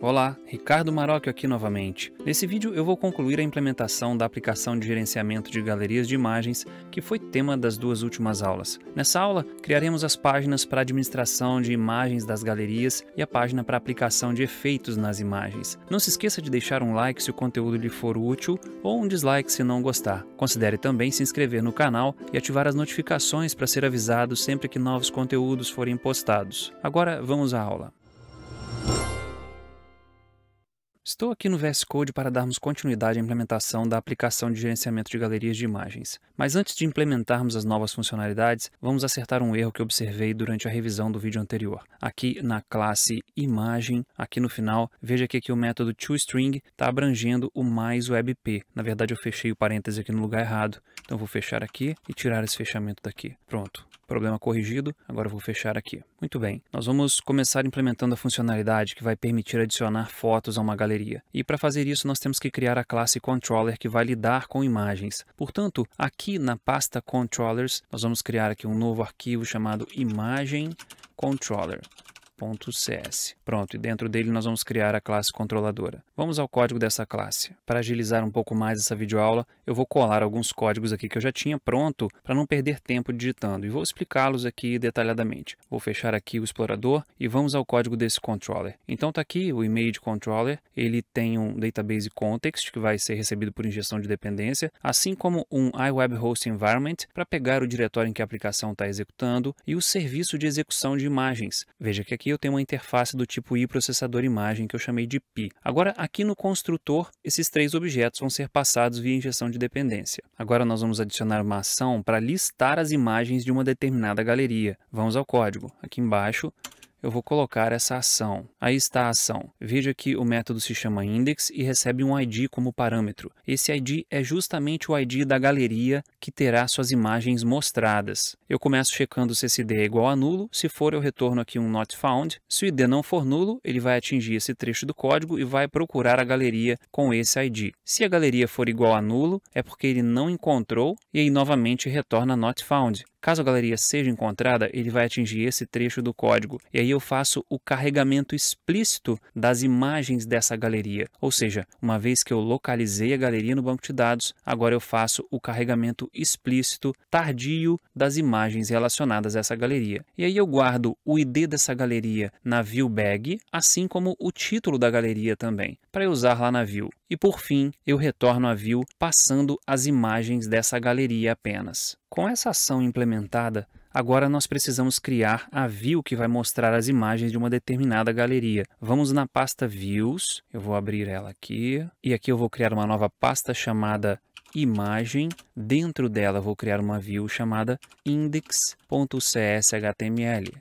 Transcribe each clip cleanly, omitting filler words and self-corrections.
Olá, Ricardo Marocchio aqui novamente. Nesse vídeo eu vou concluir a implementação da aplicação de gerenciamento de galerias de imagens, que foi tema das duas últimas aulas. Nessa aula, criaremos as páginas para administração de imagens das galerias e a página para aplicação de efeitos nas imagens. Não se esqueça de deixar um like se o conteúdo lhe for útil ou um dislike se não gostar. Considere também se inscrever no canal e ativar as notificações para ser avisado sempre que novos conteúdos forem postados. Agora vamos à aula. Estou aqui no VS Code para darmos continuidade à implementação da aplicação de gerenciamento de galerias de imagens. Mas antes de implementarmos as novas funcionalidades, vamos acertar um erro que observei durante a revisão do vídeo anterior. Aqui na classe imagem, aqui no final, veja que o método toString está abrangendo o mais WebP. Na verdade eu fechei o parêntese aqui no lugar errado, então vou fechar aqui e tirar esse fechamento daqui. Pronto. Problema corrigido, agora eu vou fechar aqui. Muito bem, nós vamos começar implementando a funcionalidade que vai permitir adicionar fotos a uma galeria. E para fazer isso nós temos que criar a classe Controller que vai lidar com imagens. Portanto, aqui na pasta Controllers, nós vamos criar aqui um novo arquivo chamado Imagem Controller. .cs. Pronto, e dentro dele nós vamos criar a classe controladora. Vamos ao código dessa classe. Para agilizar um pouco mais essa videoaula, eu vou colar alguns códigos aqui que eu já tinha pronto para não perder tempo digitando e vou explicá-los aqui detalhadamente. Vou fechar aqui o explorador e vamos ao código desse controller. Então está aqui o image controller, ele tem um database context que vai ser recebido por injeção de dependência, assim como um iWebHost environment para pegar o diretório em que a aplicação está executando e o serviço de execução de imagens. Veja que aqui eu tenho uma interface do tipo iProcessador imagem que eu chamei de Pi. Agora, aqui no construtor, esses três objetos vão ser passados via injeção de dependência. Agora nós vamos adicionar uma ação para listar as imagens de uma determinada galeria. Vamos ao código. Aqui embaixo, eu vou colocar essa ação. Aí está a ação. Veja que o método se chama index e recebe um ID como parâmetro. Esse ID é justamente o ID da galeria que terá suas imagens mostradas. Eu começo checando se esse ID é igual a nulo. Se for, eu retorno aqui um not found. Se o ID não for nulo, ele vai atingir esse trecho do código e vai procurar a galeria com esse ID. Se a galeria for igual a nulo, é porque ele não encontrou e aí novamente retorna not found. Caso a galeria seja encontrada, ele vai atingir esse trecho do código. E aí eu faço o carregamento explícito das imagens dessa galeria. Ou seja, uma vez que eu localizei a galeria no banco de dados, agora eu faço o carregamento explícito tardio das imagens relacionadas a essa galeria. E aí eu guardo o ID dessa galeria na view bag, assim como o título da galeria também, para eu usar lá na view. E por fim, eu retorno a view passando as imagens dessa galeria apenas. Com essa ação implementada, agora nós precisamos criar a view que vai mostrar as imagens de uma determinada galeria. Vamos na pasta Views, eu vou abrir ela aqui, e aqui eu vou criar uma nova pasta chamada Imagem. Dentro dela vou criar uma view chamada index.cshtml.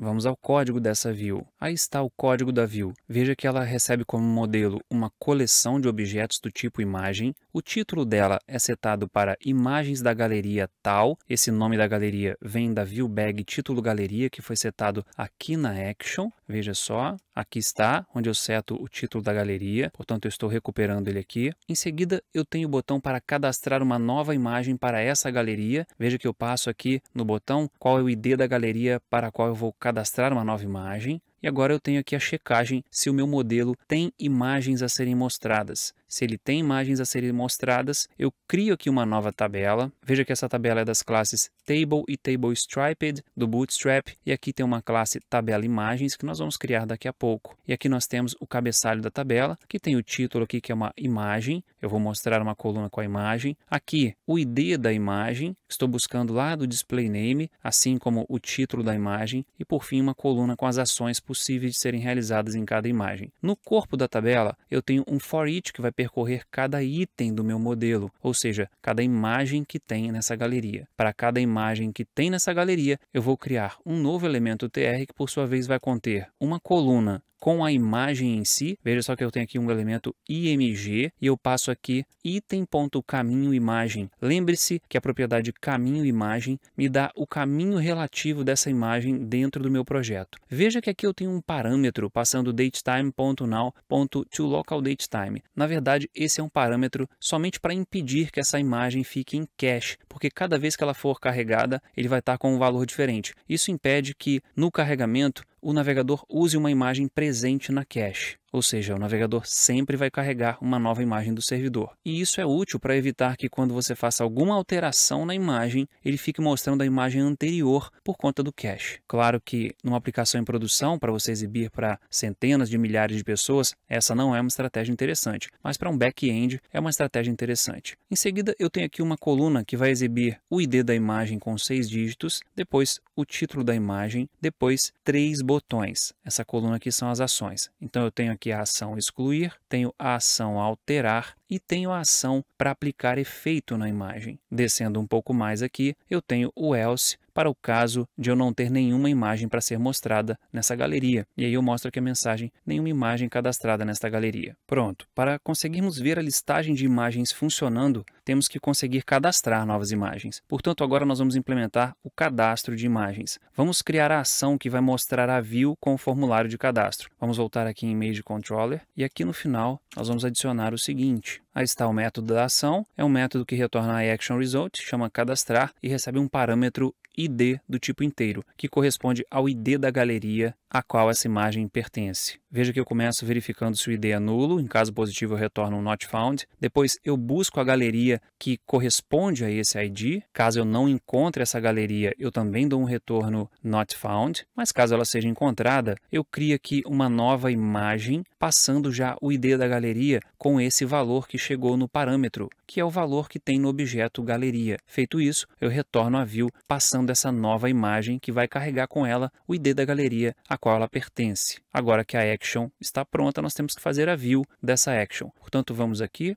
Vamos ao código dessa view. Aí está o código da view. Veja que ela recebe como modelo uma coleção de objetos do tipo imagem. O título dela é setado para imagens da galeria tal. Esse nome da galeria vem da view bag título galeria, que foi setado aqui na action. Veja só, aqui está, onde eu seto o título da galeria. Portanto, eu estou recuperando ele aqui. Em seguida, eu tenho o botão para cadastrar uma nova imagem para essa galeria. Veja que eu passo aqui no botão qual é o ID da galeria para a qual eu vou cadastrar uma nova imagem. E agora eu tenho aqui a checagem se o meu modelo tem imagens a serem mostradas. Se ele tem imagens a serem mostradas, eu crio aqui uma nova tabela. Veja que essa tabela é das classes Table e TableStriped do Bootstrap. E aqui tem uma classe Tabela Imagens que nós vamos criar daqui a pouco. E aqui nós temos o cabeçalho da tabela, que tem o título aqui que é uma imagem. Eu vou mostrar uma coluna com a imagem. Aqui o ID da imagem. Estou buscando lá do Display Name, assim como o título da imagem. E por fim uma coluna com as ações possíveis de serem realizadas em cada imagem. No corpo da tabela, eu tenho um for each que vai percorrer cada item do meu modelo, ou seja, cada imagem que tem nessa galeria. Para cada imagem que tem nessa galeria, eu vou criar um novo elemento tr que, por sua vez, vai conter uma coluna com a imagem em si. Veja só que eu tenho aqui um elemento img e eu passo aqui item.caminho-imagem. Lembre-se que a propriedade caminho-imagem me dá o caminho relativo dessa imagem dentro do meu projeto. Veja que aqui eu tenho um parâmetro passando datetime.now.toLocalDatetime. Na verdade, esse é um parâmetro somente para impedir que essa imagem fique em cache, porque cada vez que ela for carregada, ele vai estar com um valor diferente. Isso impede que, no carregamento, o navegador use uma imagem presente na cache. ou seja, o navegador sempre vai carregar uma nova imagem do servidor. E isso é útil para evitar que quando você faça alguma alteração na imagem, ele fique mostrando a imagem anterior por conta do cache. Claro que numa aplicação em produção, para você exibir para centenas de milhares de pessoas, essa não é uma estratégia interessante, mas para um back-end é uma estratégia interessante. Em seguida, eu tenho aqui uma coluna que vai exibir o ID da imagem com 6 dígitos, depois o título da imagem, depois 3 botões. Essa coluna aqui são as ações. Então eu tenho aqui a ação excluir, tenho a ação alterar e tenho a ação para aplicar efeito na imagem. Descendo um pouco mais aqui, eu tenho o else para o caso de eu não ter nenhuma imagem para ser mostrada nessa galeria. E aí eu mostro aqui a mensagem, nenhuma imagem cadastrada nesta galeria. Pronto, para conseguirmos ver a listagem de imagens funcionando, temos que conseguir cadastrar novas imagens. Portanto, agora nós vamos implementar o cadastro de imagens. Vamos criar a ação que vai mostrar a view com o formulário de cadastro. Vamos voltar aqui em Image Controller e aqui no final nós vamos adicionar o seguinte. Aí está o método da ação, é um método que retorna a action result, chama cadastrar e recebe um parâmetro ID do tipo inteiro, que corresponde ao ID da galeria a qual essa imagem pertence. Veja que eu começo verificando se o ID é nulo, em caso positivo eu retorno um not found, depois eu busco a galeria que corresponde a esse ID, caso eu não encontre essa galeria eu também dou um retorno not found, mas caso ela seja encontrada, eu crio aqui uma nova imagem, passando já o ID da galeria com esse valor que chegou no parâmetro, que é o valor que tem no objeto galeria. Feito isso, eu retorno a view passando essa nova imagem que vai carregar com ela o ID da galeria a qual ela pertence. Agora que a action está pronta, nós temos que fazer a view dessa action. Portanto, vamos aqui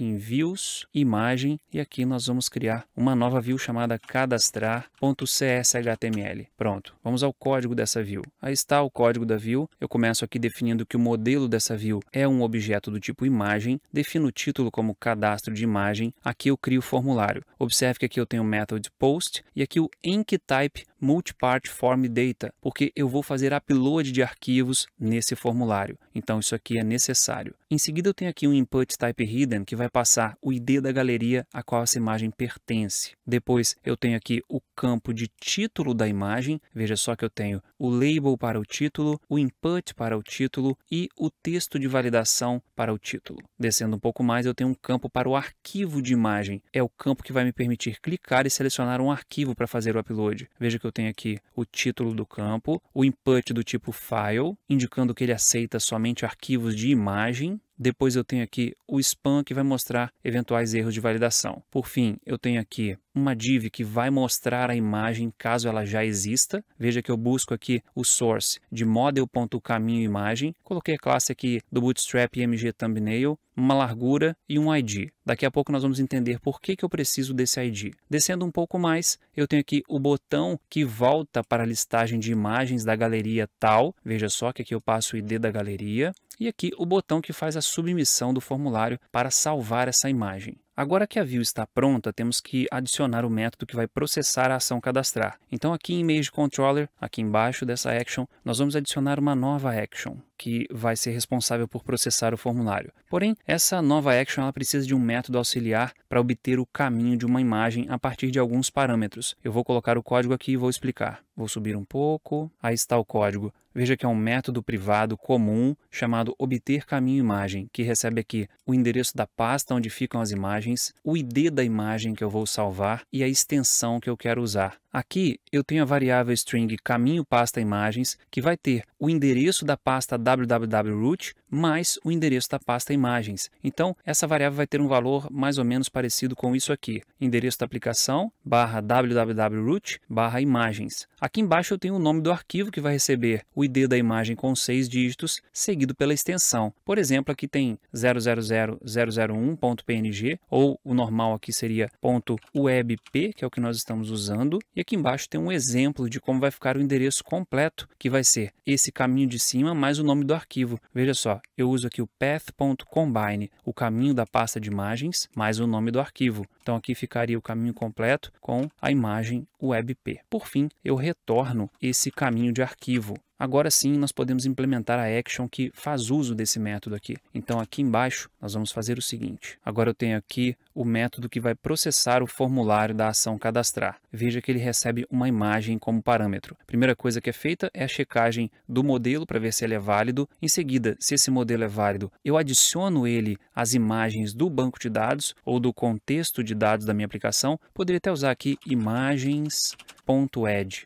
em Views, Imagem, e aqui nós vamos criar uma nova view chamada cadastrar.cshtml. Pronto, vamos ao código dessa view. Aí está o código da view. Eu começo aqui definindo que o modelo dessa view é um objeto do tipo imagem, defino o título como cadastro de imagem, aqui eu crio o formulário. Observe que aqui eu tenho o method post e aqui o enctype multipart form data, porque eu vou fazer upload de arquivos nesse formulário. Então isso aqui é necessário. Em seguida eu tenho aqui um input type hidden que vai passar o ID da galeria a qual essa imagem pertence. Depois eu tenho aqui o campo de título da imagem. Veja só que eu tenho o label para o título, o input para o título e o texto de validação para o título. Descendo um pouco mais, eu tenho um campo para o arquivo de imagem. É o campo que vai me permitir clicar e selecionar um arquivo para fazer o upload. Veja que eu tenho aqui o título do campo, o input do tipo file, indicando que ele aceita somente arquivos de imagem. Depois eu tenho aqui o spam que vai mostrar eventuais erros de validação. Por fim, eu tenho aqui uma div que vai mostrar a imagem caso ela já exista. Veja que eu busco aqui o source de model.caminhoimagem. Coloquei a classe aqui do Bootstrap img thumbnail, uma largura e um ID. Daqui a pouco nós vamos entender por que eu preciso desse ID. Descendo um pouco mais, eu tenho aqui o botão que volta para a listagem de imagens da galeria tal. Veja só que aqui eu passo o ID da galeria. E aqui o botão que faz a submissão do formulário para salvar essa imagem. Agora que a view está pronta, temos que adicionar o método que vai processar a ação cadastrar. Então aqui em Image Controller, aqui embaixo dessa action, nós vamos adicionar uma nova action, que vai ser responsável por processar o formulário. Porém, essa nova action ela precisa de um método auxiliar para obter o caminho de uma imagem a partir de alguns parâmetros. Eu vou colocar o código aqui e vou explicar. Vou subir um pouco, aí está o código. Veja que é um método privado comum chamado obter caminho imagem, que recebe aqui o endereço da pasta onde ficam as imagens, o ID da imagem que eu vou salvar e a extensão que eu quero usar. Aqui eu tenho a variável string caminho pasta imagens, que vai ter o endereço da pasta www.root mais o endereço da pasta imagens. Então, essa variável vai ter um valor mais ou menos parecido com isso aqui. Endereço da aplicação, /www.root, /imagens. Aqui embaixo eu tenho o nome do arquivo que vai receber o ID da imagem com 6 dígitos, seguido pela extensão. Por exemplo, aqui tem 000.001.png, ou o normal aqui seria .ubp, que é o que nós estamos usando. E aqui embaixo tem um exemplo de como vai ficar o endereço completo, que vai ser esse caminho de cima mais o nome do arquivo. Veja só, eu uso aqui o path.combine, o caminho da pasta de imagens, mais o nome do arquivo. Então aqui ficaria o caminho completo com a imagem UBP. Por fim, eu retorno esse caminho de arquivo. Agora sim, nós podemos implementar a action que faz uso desse método aqui. Então, aqui embaixo, nós vamos fazer o seguinte. Agora eu tenho aqui o método que vai processar o formulário da ação cadastrar. Veja que ele recebe uma imagem como parâmetro. A primeira coisa que é feita é a checagem do modelo para ver se ele é válido. Em seguida, se esse modelo é válido, eu adiciono ele às imagens do banco de dados ou do contexto de dados da minha aplicação. Poderia até usar aqui imagens.add,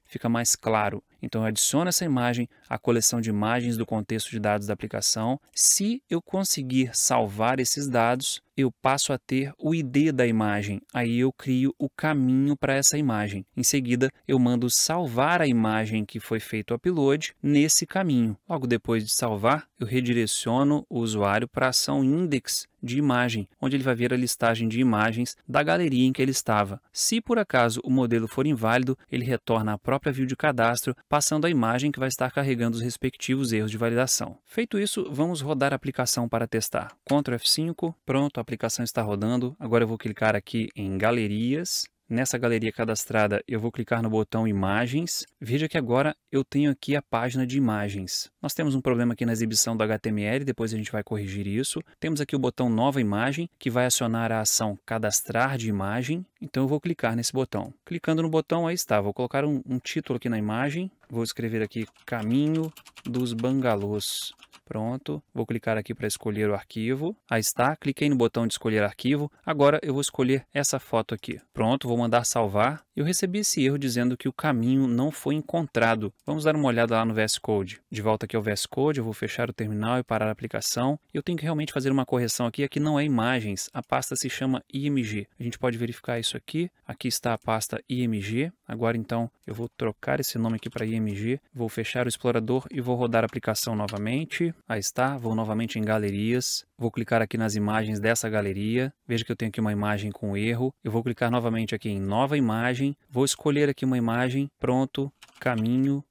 fica mais claro. Então, eu adiciono essa imagem à coleção de imagens do contexto de dados da aplicação. Se eu conseguir salvar esses dados, eu passo a ter o ID da imagem. Aí eu crio o caminho para essa imagem. Em seguida, eu mando salvar a imagem que foi feito o upload nesse caminho. Logo depois de salvar, eu redireciono o usuário para a ação index de imagem, onde ele vai ver a listagem de imagens da galeria em que ele estava. Se por acaso o modelo for inválido, ele retorna à própria view de cadastro, passando a imagem que vai estar carregando os respectivos erros de validação. Feito isso, vamos rodar a aplicação para testar. Ctrl F5, pronto, a aplicação está rodando. Agora eu vou clicar aqui em Galerias. Nessa galeria cadastrada, eu vou clicar no botão Imagens. Veja que agora eu tenho aqui a página de imagens. Nós temos um problema aqui na exibição do HTML, depois a gente vai corrigir isso. Temos aqui o botão Nova Imagem, que vai acionar a ação Cadastrar de Imagem. Então eu vou clicar nesse botão. Clicando no botão, aí está. Vou colocar um título aqui na imagem. Vou escrever aqui Caminho dos Bangalôs. Pronto, vou clicar aqui para escolher o arquivo. Aí está, cliquei no botão de escolher arquivo. Agora eu vou escolher essa foto aqui. Pronto, vou mandar salvar. Eu recebi esse erro dizendo que o caminho não foi encontrado. Vamos dar uma olhada lá no VS Code. De volta aqui ao VS Code, eu vou fechar o terminal e parar a aplicação. Eu tenho que realmente fazer uma correção aqui. Aqui não é imagens, a pasta se chama IMG. A gente pode verificar isso aqui. Aqui está a pasta IMG. Agora então eu vou trocar esse nome aqui para IMG. Vou fechar o explorador e vou rodar a aplicação novamente. Aí está, vou novamente em Galerias, vou clicar aqui nas imagens dessa galeria, veja que eu tenho aqui uma imagem com erro, eu vou clicar novamente aqui em Nova Imagem, vou escolher aqui uma imagem, pronto, Caminho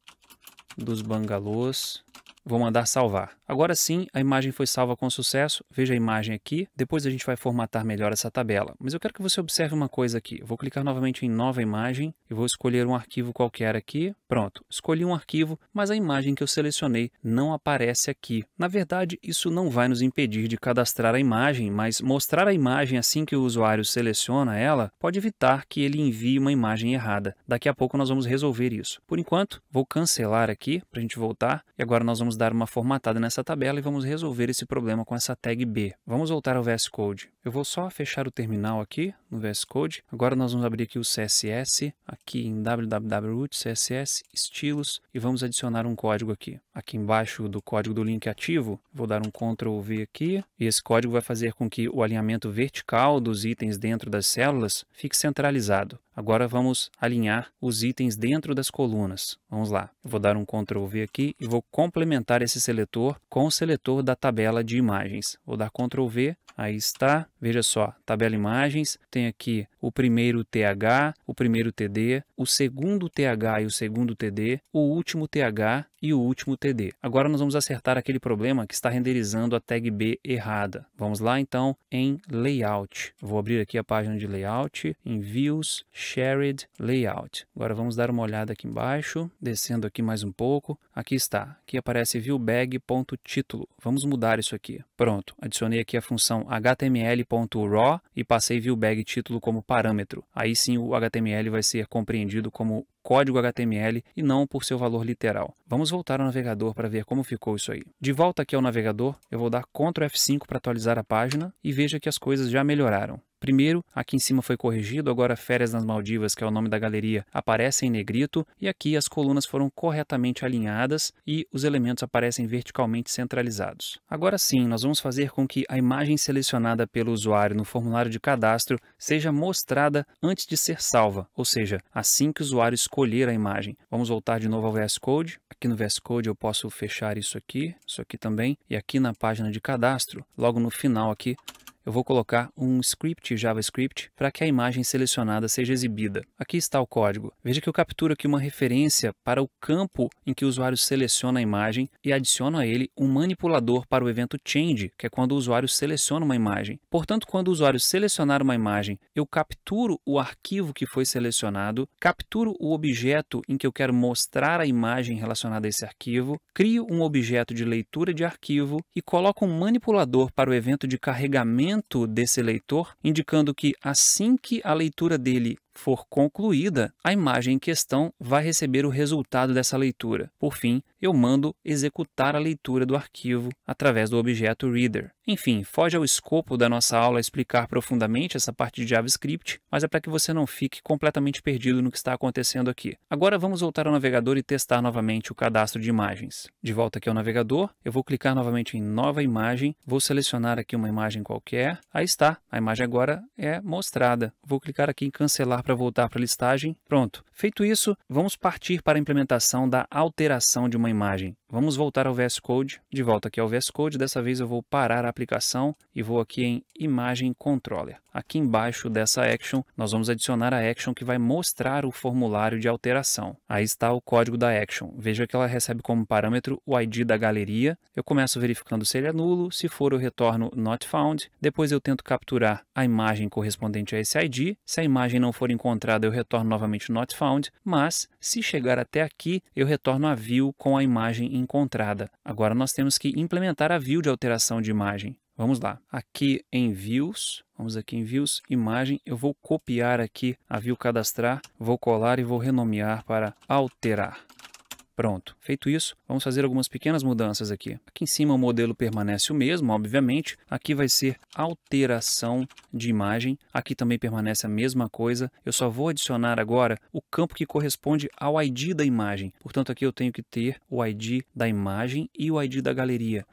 dos Bangalôs, vou mandar salvar. Agora sim, a imagem foi salva com sucesso. Veja a imagem aqui. Depois a gente vai formatar melhor essa tabela. Mas eu quero que você observe uma coisa aqui. Eu vou clicar novamente em Nova Imagem e vou escolher um arquivo qualquer aqui. Pronto, escolhi um arquivo, mas a imagem que eu selecionei não aparece aqui. Na verdade, isso não vai nos impedir de cadastrar a imagem, mas mostrar a imagem assim que o usuário seleciona ela pode evitar que ele envie uma imagem errada. Daqui a pouco nós vamos resolver isso. Por enquanto, vou cancelar aqui para a gente voltar e agora nós vamos dar uma formatada nessa tabela e vamos resolver esse problema com essa tag B. Vamos voltar ao VS Code. Eu vou só fechar o terminal aqui no VS Code. Agora nós vamos abrir aqui o CSS, aqui em www.root, CSS, estilos e vamos adicionar um código aqui. Aqui embaixo do código do link ativo, vou dar um Ctrl V aqui e esse código vai fazer com que o alinhamento vertical dos itens dentro das células fique centralizado. Agora vamos alinhar os itens dentro das colunas. Vamos lá. Eu vou dar um Ctrl V aqui e vou complementar esse seletor com o seletor da tabela de imagens. Vou dar Ctrl V, aí está. Veja só, tabela imagens, tem aqui o primeiro TH, o primeiro TD, o segundo TH e o segundo TD, o último TH e o último TD. Agora nós vamos acertar aquele problema que está renderizando a tag B errada. Vamos lá então em Layout. Vou abrir aqui a página de Layout, em Views, Shared Layout. Agora vamos dar uma olhada aqui embaixo, descendo aqui mais um pouco. Aqui está, aqui aparece viewbag.título. Vamos mudar isso aqui. Pronto, adicionei aqui a função html.raw e passei viewbag_título como parâmetro. Aí sim o HTML vai ser compreendido como código HTML e não por seu valor literal. Vamos voltar ao navegador para ver como ficou isso aí. De volta aqui ao navegador, eu vou dar Ctrl F5 para atualizar a página e veja que as coisas já melhoraram. Primeiro, aqui em cima foi corrigido, agora Férias nas Maldivas, que é o nome da galeria, aparece em negrito e aqui as colunas foram corretamente alinhadas e os elementos aparecem verticalmente centralizados. Agora sim, nós vamos fazer com que a imagem selecionada pelo usuário no formulário de cadastro seja mostrada antes de ser salva, ou seja, assim que o usuário escolher a imagem. Vamos voltar de novo ao VS Code. Aqui no VS Code eu posso fechar isso aqui também, e aqui na página de cadastro, logo no final aqui, eu vou colocar um script JavaScript para que a imagem selecionada seja exibida. Aqui está o código. Veja que eu capturo aqui uma referência para o campo em que o usuário seleciona a imagem e adiciono a ele um manipulador para o evento change, que é quando o usuário seleciona uma imagem. Portanto, quando o usuário selecionar uma imagem, eu capturo o arquivo que foi selecionado, capturo o objeto em que eu quero mostrar a imagem relacionada a esse arquivo, crio um objeto de leitura de arquivo e coloco um manipulador para o evento de carregamento desse leitor, indicando que assim que a leitura dele for concluída, a imagem em questão vai receber o resultado dessa leitura. Por fim, eu mando executar a leitura do arquivo através do objeto reader. Enfim, foge ao escopo da nossa aula explicar profundamente essa parte de JavaScript, mas é para que você não fique completamente perdido no que está acontecendo aqui. Agora vamos voltar ao navegador e testar novamente o cadastro de imagens. De volta aqui ao navegador, eu vou clicar novamente em nova imagem, vou selecionar aqui uma imagem qualquer. Aí está, a imagem agora é mostrada. Vou clicar aqui em cancelar para voltar para a listagem. Pronto. Feito isso, vamos partir para a implementação da alteração de uma imagem. Vamos voltar ao VS Code. De volta aqui ao VS Code, dessa vez eu vou parar a aplicação e vou aqui em Imagem Controller. Aqui embaixo dessa action, nós vamos adicionar a action que vai mostrar o formulário de alteração. Aí está o código da action. Veja que ela recebe como parâmetro o ID da galeria. Eu começo verificando se ele é nulo. Se for, eu retorno Not Found. Depois eu tento capturar a imagem correspondente a esse ID. Se a imagem não for encontrada, eu retorno novamente Not Found. Mas, se chegar até aqui, eu retorno a view com a imagem encontrada. Agora nós temos que implementar a view de alteração de imagem. Vamos lá. Aqui em Views, vamos aqui em Views, Imagem, eu vou copiar aqui a view cadastrar, vou colar e vou renomear para Alterar. Pronto. Feito isso, vamos fazer algumas pequenas mudanças aqui. Aqui em cima o modelo permanece o mesmo, obviamente. Aqui vai ser alteração de imagem. Aqui também permanece a mesma coisa. Eu só vou adicionar agora o campo que corresponde ao ID da imagem. Portanto, aqui eu tenho que ter o ID da imagem e o ID da galeria.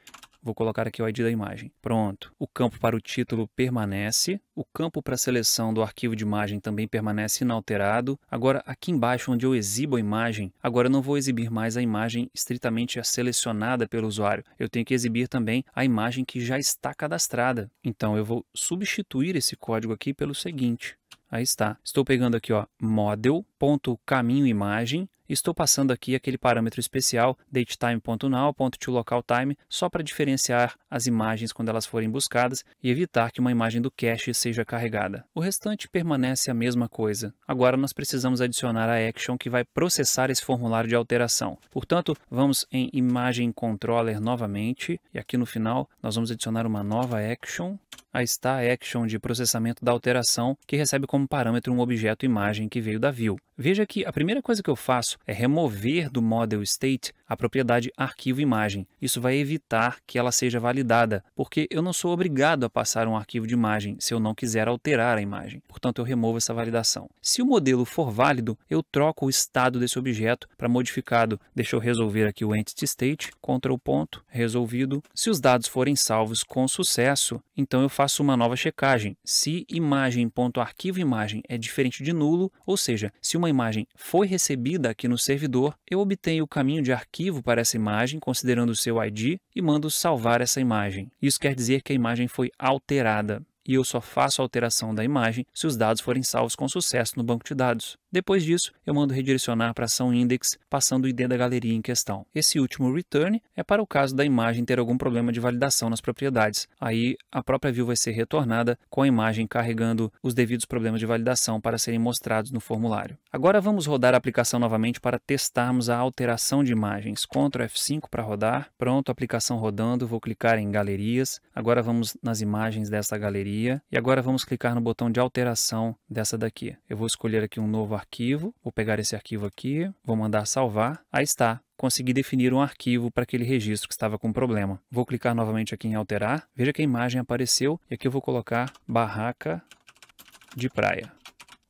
Vou colocar aqui o ID da imagem. Pronto. O campo para o título permanece. O campo para a seleção do arquivo de imagem também permanece inalterado. Agora, aqui embaixo, onde eu exibo a imagem, agora eu não vou exibir mais a imagem estritamente selecionada pelo usuário. Eu tenho que exibir também a imagem que já está cadastrada. Então, eu vou substituir esse código aqui pelo seguinte. Aí está. Estou pegando aqui, ó, model.caminhoimagem. Estou passando aqui aquele parâmetro especial datetime.now.toLocalTime só para diferenciar as imagens quando elas forem buscadas e evitar que uma imagem do cache seja carregada. O restante permanece a mesma coisa. Agora nós precisamos adicionar a action que vai processar esse formulário de alteração. Portanto, vamos em Imagem Controller novamente e aqui no final nós vamos adicionar uma nova action. Aí está a action de processamento da alteração que recebe como parâmetro um objeto imagem que veio da view. Veja que a primeira coisa que eu faço é remover do model state a propriedade arquivo imagem. Isso vai evitar que ela seja validada, porque eu não sou obrigado a passar um arquivo de imagem se eu não quiser alterar a imagem. Portanto, eu removo essa validação. Se o modelo for válido, eu troco o estado desse objeto para modificado. Deixa eu resolver aqui o entity state, Ctrl ponto, resolvido. Se os dados forem salvos com sucesso, então eu faço uma nova checagem. Se imagem.arquivo imagem é diferente de nulo, ou seja, se uma imagem foi recebida aqui no servidor, eu obtenho o caminho de arquivo para essa imagem, considerando o seu ID, e mando salvar essa imagem. Isso quer dizer que a imagem foi alterada. E eu só faço a alteração da imagem se os dados forem salvos com sucesso no banco de dados. Depois disso, eu mando redirecionar para a ação index, passando o ID da galeria em questão. Esse último return é para o caso da imagem ter algum problema de validação nas propriedades. Aí, a própria view vai ser retornada com a imagem carregando os devidos problemas de validação para serem mostrados no formulário. Agora vamos rodar a aplicação novamente para testarmos a alteração de imagens. Ctrl F5 para rodar. Pronto, aplicação rodando. Vou clicar em galerias. Agora vamos nas imagens dessa galeria. E agora vamos clicar no botão de alteração dessa daqui. Eu vou escolher aqui um novo arquivo, vou pegar esse arquivo aqui, vou mandar salvar, aí está, consegui definir um arquivo para aquele registro que estava com problema. Vou clicar novamente aqui em alterar, veja que a imagem apareceu e aqui eu vou colocar barraca de praia.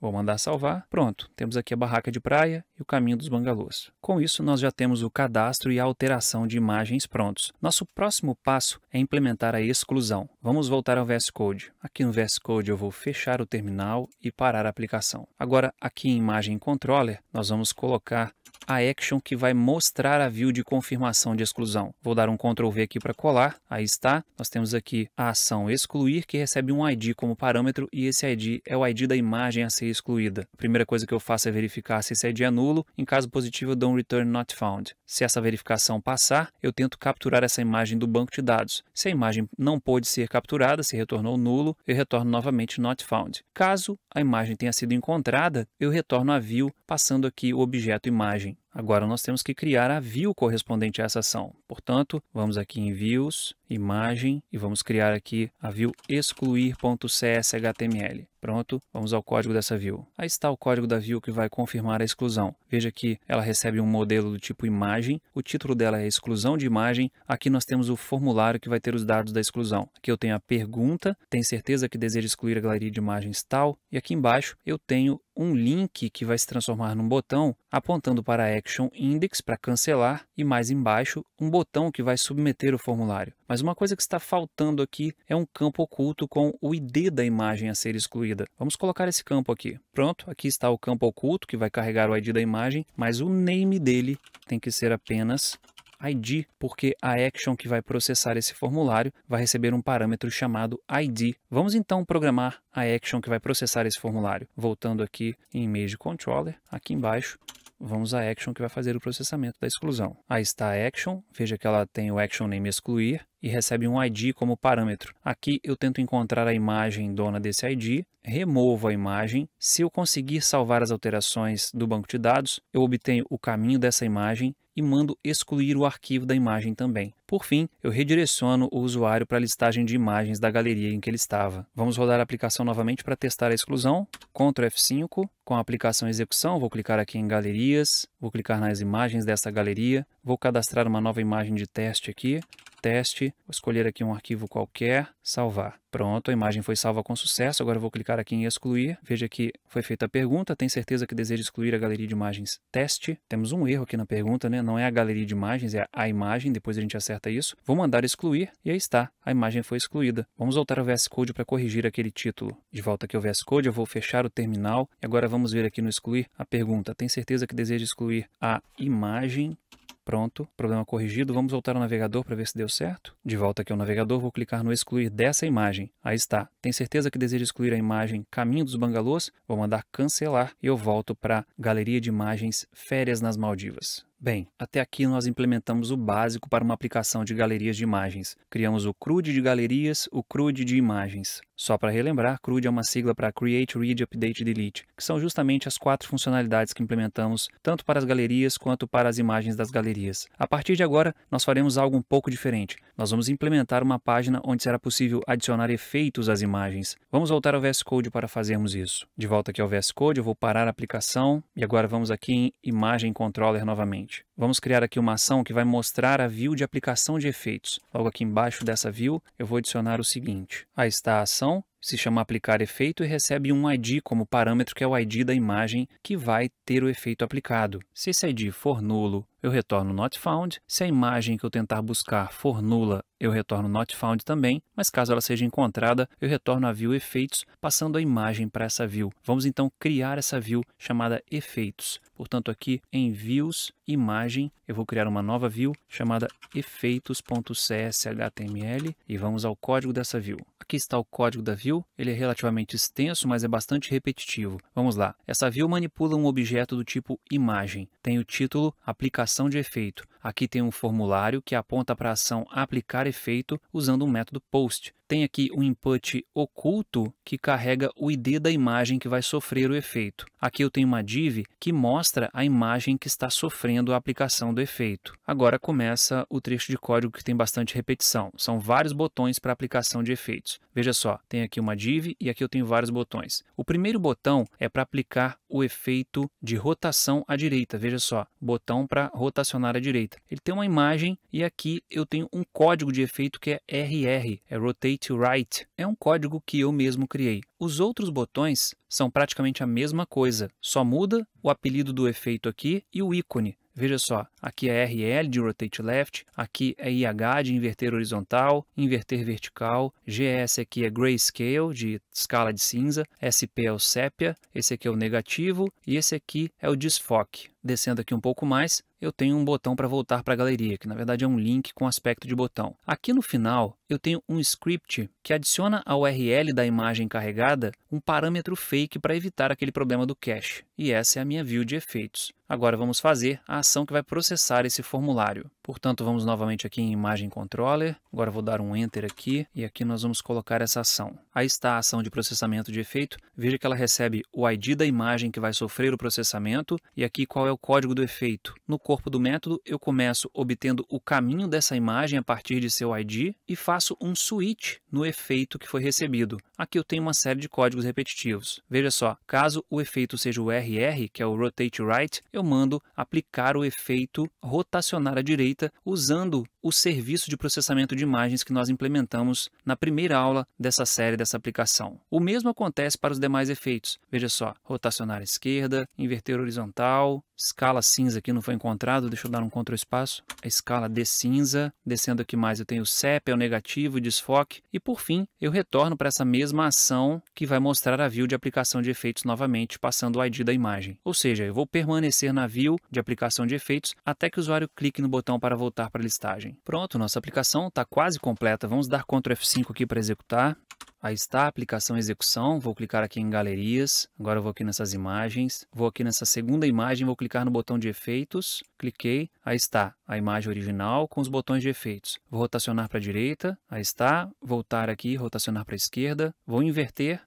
Vou mandar salvar. Pronto, temos aqui a barraca de praia e o caminho dos bangalôs. Com isso, nós já temos o cadastro e a alteração de imagens prontos. Nosso próximo passo é implementar a exclusão. Vamos voltar ao VS Code. Aqui no VS Code eu vou fechar o terminal e parar a aplicação. Agora, aqui em Imagem Controller, nós vamos colocar a action que vai mostrar a view de confirmação de exclusão. Vou dar um Ctrl V aqui para colar, aí está. Nós temos aqui a ação excluir, que recebe um ID como parâmetro, e esse ID é o ID da imagem a ser excluída. A primeira coisa que eu faço é verificar se esse ID é nulo. Em caso positivo, eu dou um return not found. Se essa verificação passar, eu tento capturar essa imagem do banco de dados. Se a imagem não pôde ser capturada, se retornou nulo, eu retorno novamente not found. Caso a imagem tenha sido encontrada, eu retorno a view passando aqui o objeto imagem. Agora nós temos que criar a view correspondente a essa ação. Portanto, vamos aqui em Views, Imagem, e vamos criar aqui a view excluir.cshtml. Pronto, vamos ao código dessa view. Aí está o código da view que vai confirmar a exclusão. Veja que ela recebe um modelo do tipo imagem, o título dela é exclusão de imagem. Aqui nós temos o formulário que vai ter os dados da exclusão. Aqui eu tenho a pergunta, tem certeza que deseja excluir a galeria de imagens tal, e aqui embaixo eu tenho um link que vai se transformar num botão apontando para a Action Index para cancelar e mais embaixo um botão que vai submeter o formulário. Mas uma coisa que está faltando aqui é um campo oculto com o ID da imagem a ser excluída. Vamos colocar esse campo aqui. Pronto, aqui está o campo oculto que vai carregar o ID da imagem, mas o name dele tem que ser apenas ID, porque a action que vai processar esse formulário vai receber um parâmetro chamado ID. Vamos então programar a action que vai processar esse formulário. Voltando aqui em Image Controller, aqui embaixo, vamos à action que vai fazer o processamento da exclusão. Aí está a action, veja que ela tem o action name excluir e recebe um ID como parâmetro. Aqui eu tento encontrar a imagem dona desse ID, removo a imagem. Se eu conseguir salvar as alterações do banco de dados, eu obtenho o caminho dessa imagem e mando excluir o arquivo da imagem também. Por fim, eu redireciono o usuário para a listagem de imagens da galeria em que ele estava. Vamos rodar a aplicação novamente para testar a exclusão. Ctrl F5, com a aplicação em execução, vou clicar aqui em galerias, vou clicar nas imagens dessa galeria, vou cadastrar uma nova imagem de teste aqui, teste, vou escolher aqui um arquivo qualquer, salvar. Pronto, a imagem foi salva com sucesso, agora eu vou clicar aqui em excluir, veja que foi feita a pergunta, tem certeza que deseja excluir a galeria de imagens teste. Temos um erro aqui na pergunta, né? Não é a galeria de imagens, é a imagem, depois a gente acerta isso. Vou mandar excluir e aí está, a imagem foi excluída. Vamos voltar ao VS Code para corrigir aquele título. De volta aqui ao VS Code, eu vou fechar o terminal e agora vamos ver aqui no excluir a pergunta. Tem certeza que deseja excluir a imagem? Pronto, problema corrigido. Vamos voltar ao navegador para ver se deu certo. De volta aqui ao navegador, vou clicar no excluir dessa imagem. Aí está. Tem certeza que deseja excluir a imagem Caminho dos Bangalôs? Vou mandar cancelar e eu volto para Galeria de Imagens Férias nas Maldivas. Bem, até aqui nós implementamos o básico para uma aplicação de galerias de imagens. Criamos o CRUD de galerias, o CRUD de imagens. Só para relembrar, CRUD é uma sigla para Create, Read, Update, Delete, que são justamente as 4 funcionalidades que implementamos tanto para as galerias quanto para as imagens das galerias. A partir de agora, nós faremos algo um pouco diferente. Nós vamos implementar uma página onde será possível adicionar efeitos às imagens. Vamos voltar ao VS Code para fazermos isso. De volta aqui ao VS Code, eu vou parar a aplicação e agora vamos aqui em Imagem Controller novamente. Vamos criar aqui uma ação que vai mostrar a view de aplicação de efeitos. Logo aqui embaixo dessa view, eu vou adicionar o seguinte. Aí está a ação, se chama aplicar efeito e recebe um ID como parâmetro, que é o ID da imagem que vai ter o efeito aplicado. Se esse ID for nulo, eu retorno not found. Se a imagem que eu tentar buscar for nula, eu retorno not found também, mas caso ela seja encontrada, eu retorno a view efeitos, passando a imagem para essa view. Vamos então criar essa view chamada efeitos. Portanto, aqui em views, imagem, eu vou criar uma nova view chamada efeitos.cshtml e vamos ao código dessa view. Aqui está o código da view, ele é relativamente extenso, mas é bastante repetitivo. Vamos lá, essa view manipula um objeto do tipo imagem, tem o título aplicação de efeito. Aqui tem um formulário que aponta para a ação aplicar efeito usando um método post. Tem aqui um input oculto que carrega o ID da imagem que vai sofrer o efeito. Aqui eu tenho uma div que mostra a imagem que está sofrendo a aplicação do efeito. Agora começa o trecho de código que tem bastante repetição. São vários botões para aplicação de efeitos. Veja só, tem aqui uma div e aqui eu tenho vários botões. O primeiro botão é para aplicar o efeito de rotação à direita. Veja só, botão para rotacionar à direita. Ele tem uma imagem e aqui eu tenho um código de efeito que é RR, é Rotate Right. É um código que eu mesmo criei. Os outros botões são praticamente a mesma coisa, só muda o apelido do efeito aqui e o ícone. Veja só, aqui é RL de Rotate Left, aqui é IH de inverter horizontal, inverter vertical, GS aqui é Grayscale de escala de cinza, SP é o Sépia, esse aqui é o negativo e esse aqui é o Desfoque. Descendo aqui um pouco mais, eu tenho um botão para voltar para a galeria, que na verdade é um link com aspecto de botão. Aqui no final, eu tenho um script que adiciona ao URL da imagem carregada um parâmetro fake para evitar aquele problema do cache. E essa é a minha view de efeitos. Agora vamos fazer a ação que vai processar esse formulário. Portanto, vamos novamente aqui em Imagem Controller. Agora vou dar um Enter aqui e aqui nós vamos colocar essa ação. Aí está a ação de processamento de efeito. Veja que ela recebe o ID da imagem que vai sofrer o processamento e aqui qual é o código do efeito. No corpo do método, eu começo obtendo o caminho dessa imagem a partir de seu ID e faço um switch no efeito que foi recebido. Aqui eu tenho uma série de códigos repetitivos. Veja só, caso o efeito seja o RR, que é o Rotate Right, eu mando aplicar o efeito rotacionar à direita usando o serviço de processamento de imagens que nós implementamos na primeira aula dessa série, dessa aplicação. O mesmo acontece para os demais efeitos. Veja só, rotacionar à esquerda, inverter horizontal, escala cinza aqui não foi encontrado, deixa eu dar um Ctrl espaço, a escala de cinza, descendo aqui mais eu tenho o sépia, o negativo, o desfoque e por fim eu retorno para essa mesma ação que vai mostrar a view de aplicação de efeitos novamente, passando o ID da imagem. Ou seja, eu vou permanecer na view de aplicação de efeitos até que o usuário clique no botão para voltar para a listagem. Pronto, nossa aplicação está quase completa, vamos dar Ctrl F5 aqui para executar. Aí está a aplicação execução, vou clicar aqui em galerias, agora eu vou aqui nessas imagens, vou aqui nessa segunda imagem, vou clicar no botão de efeitos, cliquei, aí está a imagem original com os botões de efeitos. Vou rotacionar para a direita, aí está, voltar aqui, rotacionar para a esquerda, vou inverter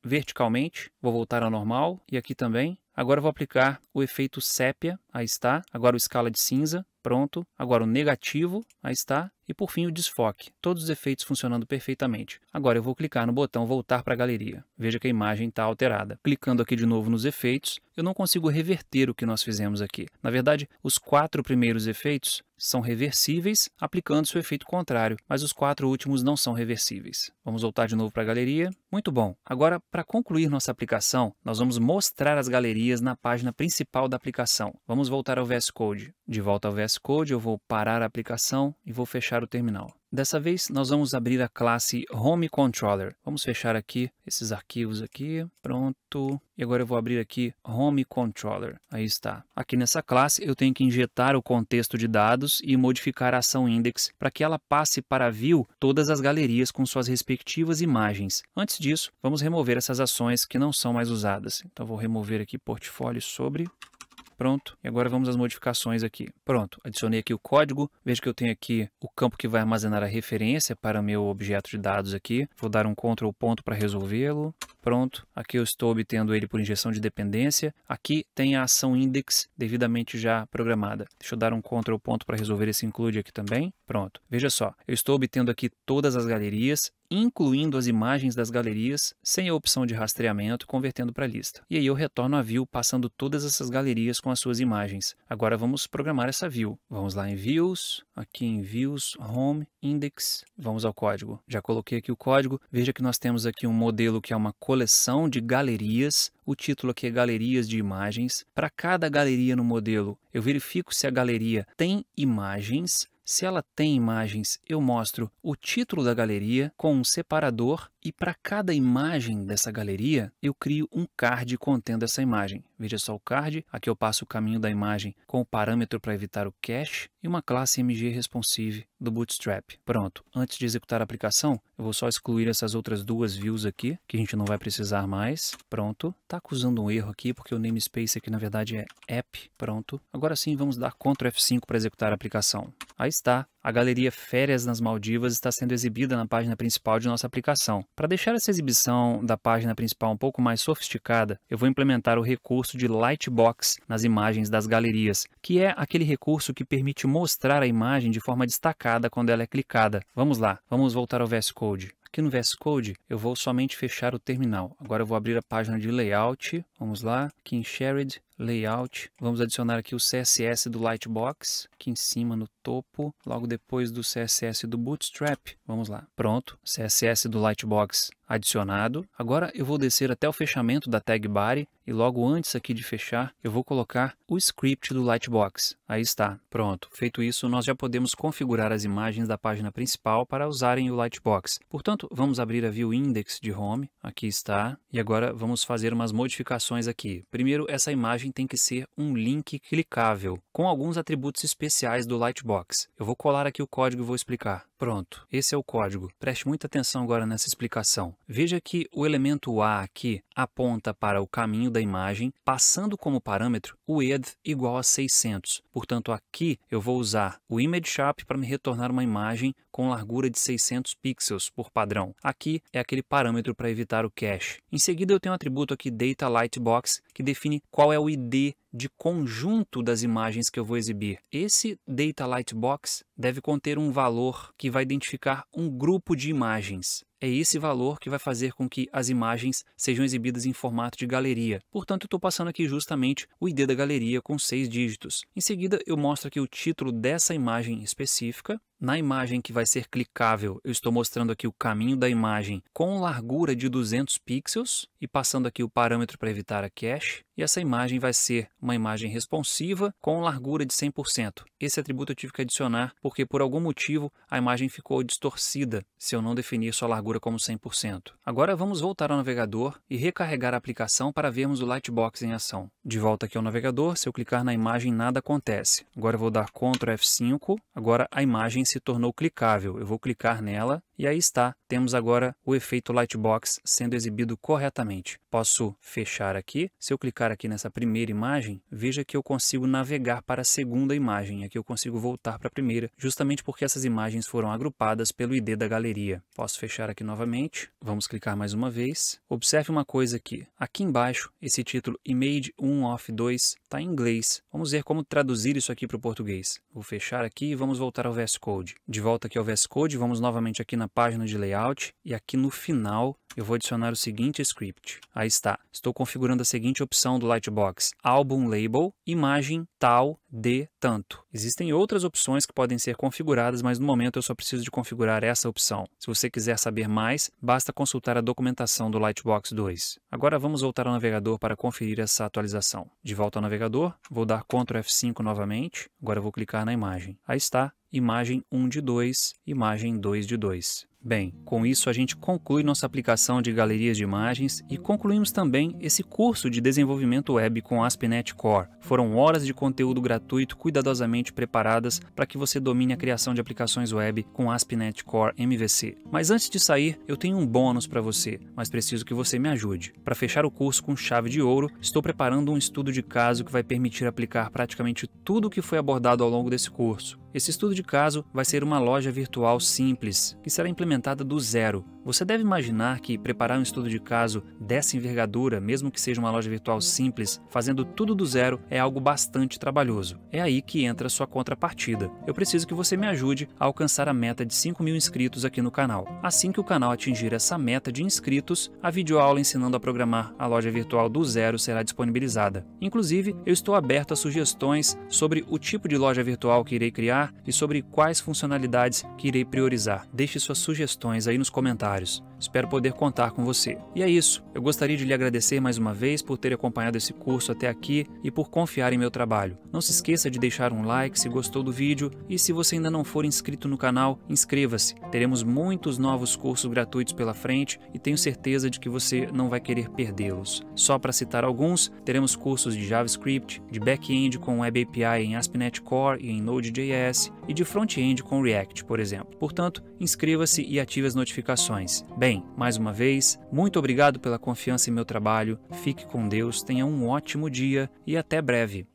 verticalmente, vou voltar ao normal e aqui também. Agora eu vou aplicar o efeito sépia, aí está, agora o escala de cinza, pronto, agora o negativo, aí está, e por fim o desfoque, todos os efeitos funcionando perfeitamente. Agora eu vou clicar no botão voltar para a galeria, veja que a imagem está alterada. Clicando aqui de novo nos efeitos, eu não consigo reverter o que nós fizemos aqui. Na verdade, os 4 primeiros efeitos são reversíveis aplicando seu efeito contrário, mas os 4 últimos não são reversíveis. Vamos voltar de novo para a galeria. Muito bom. Agora, para concluir nossa aplicação, nós vamos mostrar as galerias na página principal da aplicação. Vamos voltar ao VS Code. De volta ao VS Code, eu vou parar a aplicação e vou fechar o terminal. Dessa vez, nós vamos abrir a classe Home Controller. Vamos fechar aqui esses arquivos aqui, pronto. E agora eu vou abrir aqui Home Controller. Aí está. Aqui nessa classe eu tenho que injetar o contexto de dados e modificar a ação index para que ela passe para a view todas as galerias com suas respectivas imagens. Antes disso, vamos remover essas ações que não são mais usadas. Então vou remover aqui portfólio sobre... Pronto, e agora vamos às modificações aqui. Pronto, adicionei aqui o código, veja que eu tenho aqui o campo que vai armazenar a referência para meu objeto de dados aqui. Vou dar um Ctrl ponto para resolvê-lo. Pronto, aqui eu estou obtendo ele por injeção de dependência. Aqui tem a ação index devidamente já programada. Deixa eu dar um Ctrl ponto para resolver esse include aqui também. Pronto, veja só, eu estou obtendo aqui todas as galerias, incluindo as imagens das galerias, sem a opção de rastreamento, convertendo para lista. E aí eu retorno a view passando todas essas galerias com as suas imagens. Agora vamos programar essa view. Vamos lá em Views, aqui em Views, Home, Index, vamos ao código. Já coloquei aqui o código, veja que nós temos aqui um modelo que é uma coleção de galerias, o título aqui é galerias de imagens. Para cada galeria no modelo, eu verifico se a galeria tem imagens. Se ela tem imagens, eu mostro o título da galeria com um separador e para cada imagem dessa galeria, eu crio um card contendo essa imagem. Veja só o card, aqui eu passo o caminho da imagem com o parâmetro para evitar o cache e uma classe MGResponsive do Bootstrap. Pronto, antes de executar a aplicação, eu vou só excluir essas outras duas views aqui, que a gente não vai precisar mais. Pronto, está acusando um erro aqui, porque o namespace aqui na verdade é app. Pronto, agora sim vamos dar Ctrl F5 para executar a aplicação. Aí está, a galeria Férias nas Maldivas está sendo exibida na página principal de nossa aplicação. Para deixar essa exibição da página principal um pouco mais sofisticada, eu vou implementar o recurso de Lightbox nas imagens das galerias, que é aquele recurso que permite mostrar a imagem de forma destacada quando ela é clicada. Vamos lá, vamos voltar ao VS Code. Aqui no VS Code, eu vou somente fechar o terminal. Agora eu vou abrir a página de Layout. Vamos lá, aqui em Shared, Layout. Vamos adicionar aqui o CSS do Lightbox, aqui em cima no topo, logo depois do CSS do Bootstrap. Vamos lá. Pronto, CSS do Lightbox adicionado. Agora eu vou descer até o fechamento da tag body e logo antes aqui de fechar, eu vou colocar o script do Lightbox. Aí está. Pronto. Feito isso, nós já podemos configurar as imagens da página principal para usarem o Lightbox. Portanto, Pronto, vamos abrir a View Index de Home, aqui está, e agora vamos fazer umas modificações aqui. Primeiro, essa imagem tem que ser um link clicável, com alguns atributos especiais do Lightbox. Eu vou colar aqui o código e vou explicar. Pronto, esse é o código. Preste muita atenção agora nessa explicação. Veja que o elemento A aqui aponta para o caminho da imagem, passando como parâmetro o width igual a 600. Portanto, aqui eu vou usar o ImageSharp para me retornar uma imagem com largura de 600 pixels por padrão. Aqui é aquele parâmetro para evitar o cache. Em seguida, eu tenho um atributo aqui DataLightbox que define qual é o ID de conjunto das imagens que eu vou exibir. Esse DataLightbox deve conter um valor que vai identificar um grupo de imagens. É esse valor que vai fazer com que as imagens sejam exibidas em formato de galeria. Portanto, eu estou passando aqui justamente o ID da galeria com 6 dígitos. Em seguida, eu mostro aqui o título dessa imagem específica. Na imagem que vai ser clicável, eu estou mostrando aqui o caminho da imagem com largura de 200 pixels e passando aqui o parâmetro para evitar a cache. E essa imagem vai ser uma imagem responsiva com largura de 100%. Esse atributo eu tive que adicionar porque, por algum motivo, a imagem ficou distorcida se eu não definir sua largura como 100%. Agora vamos voltar ao navegador e recarregar a aplicação para vermos o Lightbox em ação. De volta aqui ao navegador, se eu clicar na imagem nada acontece. Agora eu vou dar Ctrl F5, agora a imagem se tornou clicável. Eu vou clicar nela e aí está, temos agora o efeito Lightbox sendo exibido corretamente. Posso fechar aqui. Se eu clicar aqui nessa primeira imagem, veja que eu consigo navegar para a segunda imagem. Aqui eu consigo voltar para a primeira, justamente porque essas imagens foram agrupadas pelo ID da galeria. Posso fechar aqui novamente. Vamos clicar mais uma vez. Observe uma coisa aqui. Aqui embaixo, esse título Image 1 of 2 está em inglês. Vamos ver como traduzir isso aqui para o português. Vou fechar aqui e vamos voltar ao VS Code. De volta aqui ao VS Code, vamos novamente aqui na página de layout e aqui no final eu vou adicionar o seguinte script. Aí está. Estou configurando a seguinte opção do Lightbox. Album Label, imagem tal de tanto. Existem outras opções que podem ser configuradas, mas no momento eu só preciso de configurar essa opção. Se você quiser saber mais, basta consultar a documentação do Lightbox 2. Agora vamos voltar ao navegador para conferir essa atualização. De volta ao navegador, vou dar Ctrl F5 novamente. Agora eu vou clicar na imagem. Aí está. Imagem 1 de 2, imagem 2 de 2. Bem, com isso a gente conclui nossa aplicação de galerias de imagens e concluímos também esse curso de desenvolvimento web com ASP.NET Core. Foram horas de conteúdo gratuito cuidadosamente preparadas para que você domine a criação de aplicações web com ASP.NET Core MVC. Mas antes de sair, eu tenho um bônus para você, mas preciso que você me ajude. Para fechar o curso com chave de ouro, estou preparando um estudo de caso que vai permitir aplicar praticamente tudo o que foi abordado ao longo desse curso. Esse estudo de caso vai ser uma loja virtual simples, que será implementada do zero. Você deve imaginar que preparar um estudo de caso dessa envergadura, mesmo que seja uma loja virtual simples, fazendo tudo do zero, é algo bastante trabalhoso. É aí que entra a sua contrapartida. Eu preciso que você me ajude a alcançar a meta de 5.000 inscritos aqui no canal. Assim que o canal atingir essa meta de inscritos, a videoaula ensinando a programar a loja virtual do zero será disponibilizada. Inclusive, eu estou aberto a sugestões sobre o tipo de loja virtual que irei criar e sobre quais funcionalidades que irei priorizar. Deixe suas sugestões aí nos comentários. Espero poder contar com você. E é isso. Eu gostaria de lhe agradecer mais uma vez por ter acompanhado esse curso até aqui e por confiar em meu trabalho. Não se esqueça de deixar um like se gostou do vídeo e se você ainda não for inscrito no canal, inscreva-se. Teremos muitos novos cursos gratuitos pela frente e tenho certeza de que você não vai querer perdê-los. Só para citar alguns, teremos cursos de JavaScript, de back-end com Web API em ASP.NET Core e em Node.js e de front-end com React, por exemplo. Portanto, inscreva-se e ative as notificações. Bem, mais uma vez, muito obrigado pela confiança em meu trabalho, fique com Deus, tenha um ótimo dia e até breve.